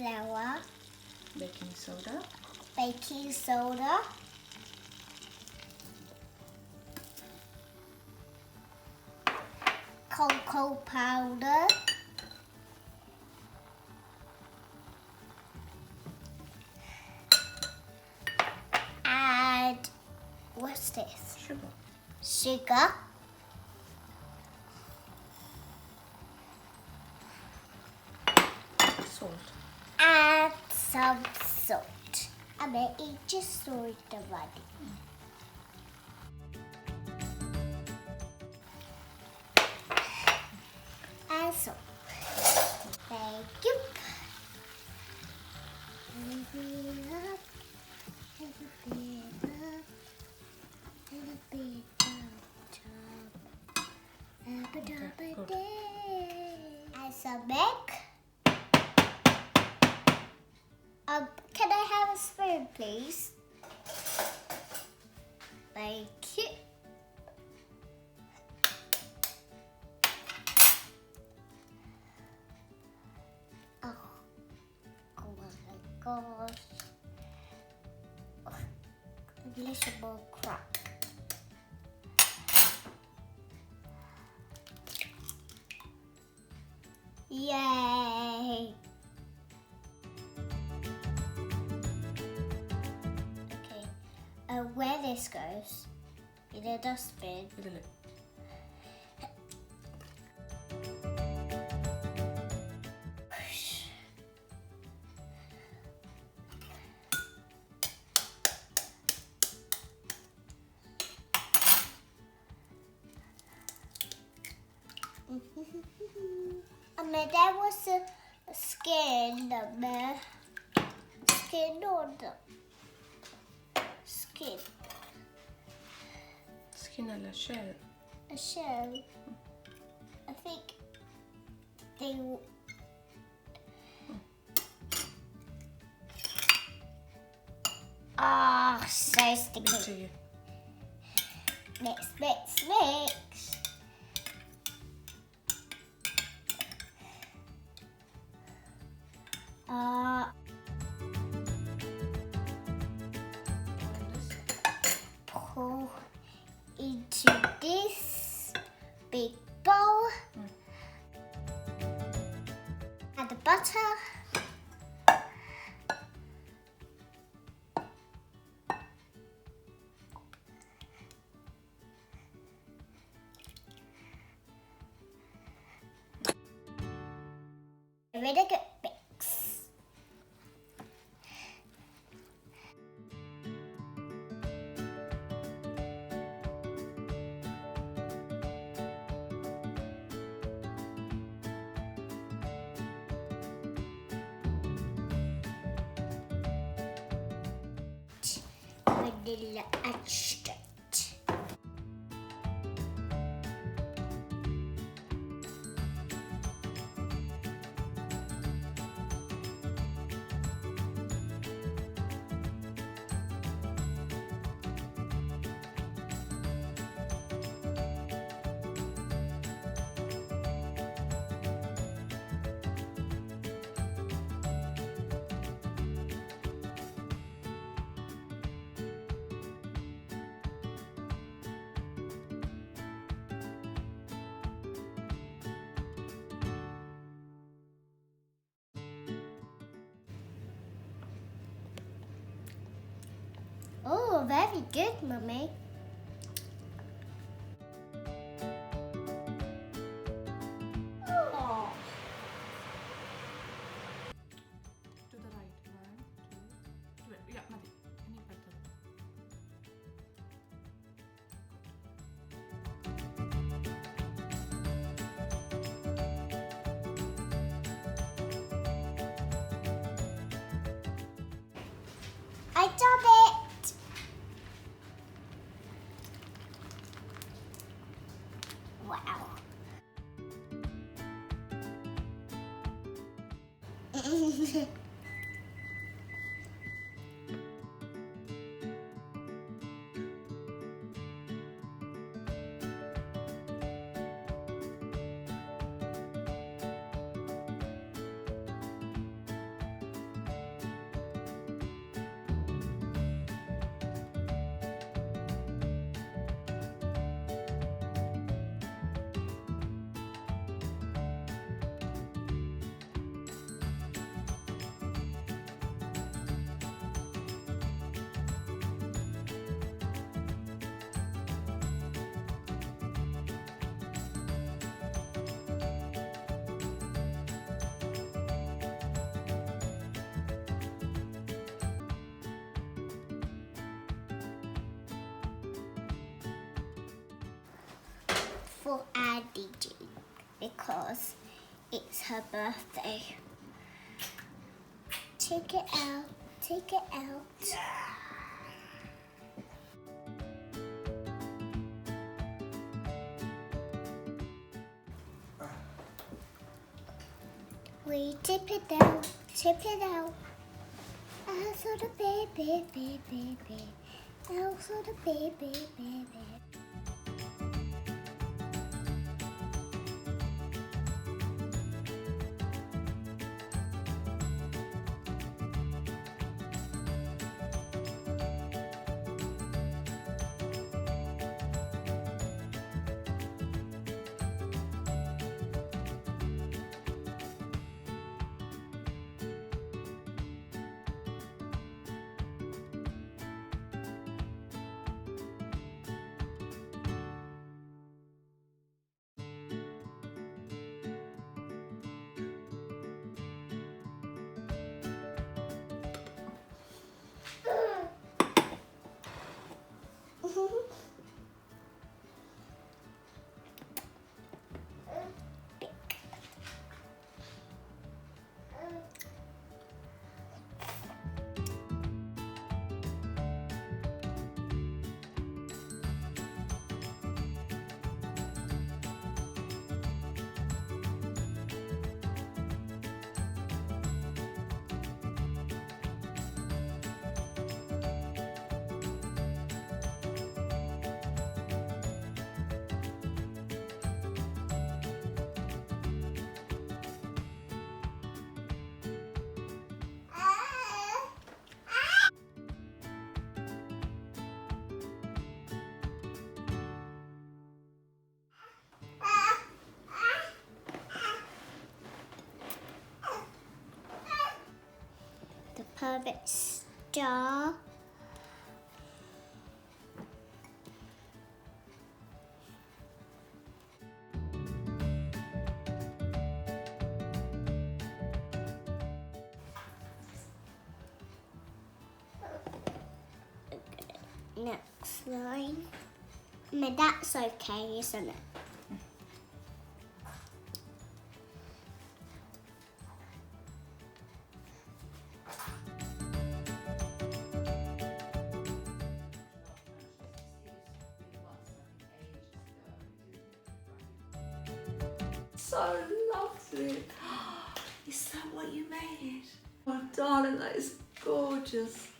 flour, baking soda, baking soda, cocoa powder, and what's this? Sugar, salt. and some salt. I mean, it just salt already. And salt. Thank you. And some egg. Can I have a spoon, please? Thank you. Oh my gosh. A little more crack. Yay! Okay, where this goes in a dustbin. I mean, there was a skin on there. Skin on the skin. Skin eller shell? A shell. I think they. Ah, so sticky. Mix, mix, mix. Pour into this big bowl. Add the butter. Really good mix. Vanilla extract. Oh, very good, Mummy. Oh. To the right. 1, 2. Yeah, Madi. Any better? I done it. Wow. for Andy Jean because it's her birthday. Take it out, take it out. We tip it out, tip it out. Out for the baby, baby, baby. Out for the baby, baby. The perfect star. Next line. I mean, that's okay, isn't it? So lovely. Is that what you made? Oh, darling, that is gorgeous.